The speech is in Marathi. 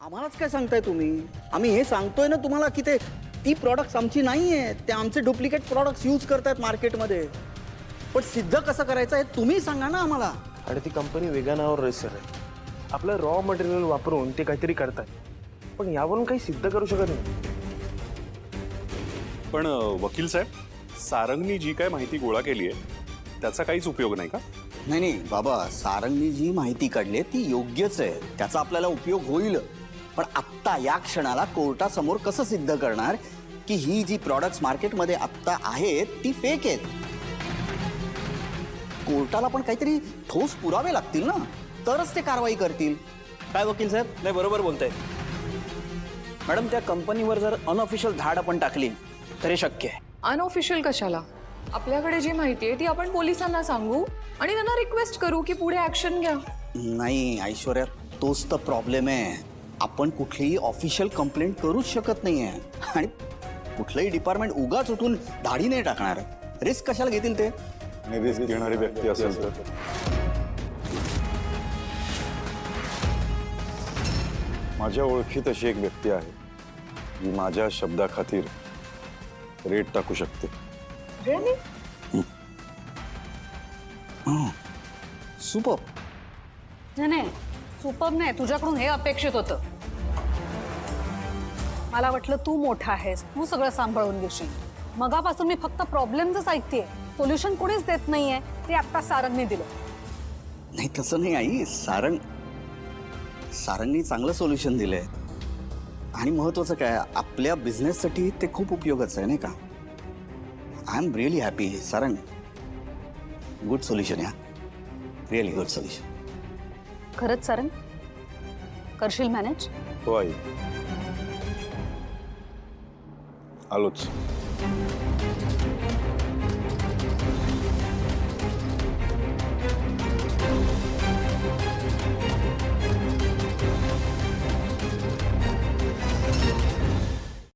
आम्हालाच काय सांगताय तुम्ही? आम्ही हे सांगतोय ना तुम्हाला की ती प्रॉडक्ट्स आमची नाहीये, ते आमचे डुप्लिकेट प्रॉडक्ट्स यूज करतायत मार्केटमध्ये. पण सिद्ध कसं करायचं हे तुम्ही सांगा ना आम्हाला. आणि ती कंपनी वेगानावर रेसर आहे. आपलं रॉ मटेरियल वापरून ते काहीतरी करतात, पण यावरून काही सिद्ध करू शकत नाही. पण वकील साहेब, सारंगनी जी काय माहिती गोळा केली आहे त्याचा काहीच उपयोग नाही का? नाही नाही बाबा, सारंगनी जी माहिती काढली ती योग्यच आहे, त्याचा आपल्याला उपयोग होईल. पण आत्ता या क्षणाला कोर्टासमोर कसं सिद्ध करणार की ही जी प्रॉडक्ट्स मार्केटमध्ये आत्ता आहेत ती फेक आहेत? कोर्टाला पण काहीतरी ठोस पुरावे लागतील ना, तरच ते कारवाई करतील. काय वकील साहेब? नाही, बरोबर बोलताय मॅडम. त्या कंपनीवर जर अनऑफिशियल धाड आपण टाकली तर हे शक्य आहे. अनऑफिशियल कशाला? आपल्याकडे जी माहिती आहे ती आपण पोलिसांना सांगू आणि त्यांना रिक्वेस्ट करू की पुढे ऍक्शन घ्या. नाही ऐश्वर्या, तोच तर प्रॉब्लेम आहे. आपण कुठलीही ऑफिशियल कंप्लेंट करूच शकत नाहीये आणि कुठलंही डिपार्टमेंट उगाच उठून धाडी नाही टाकणार. रिस्क कशाला घेतील ते? रिस्क घेणारी व्यक्ती असेल तर माझ्या ओळखीत अशी एक व्यक्ती आहे जी माझ्या शब्दाखातीर रेट टाकू शकते. सुपर. नाही सुपर्ब नाही, तुझ्याकडून हे अपेक्षित होतं. मला वाटलं तू मोठा आहेस, तू सगळं सांभाळून घेशील. मगापासून मी फक्त प्रॉब्लेमच ऐकतेय, सोल्युशन कोणीच देत नाहीये. ते आता सारंगने दिलं. नाही तसं नाही आई, सारंगनी चांगलं सोल्युशन दिलंय. आणि महत्वाचं काय, आपल्या बिझनेससाठी ते खूप उपयोगाचं आहे नाही का? I am really happy. Sarang, good solution या, रिअली गुड सोल्युशन. खरंच सारंग करशील मॅनेज? हो आई, आलोच.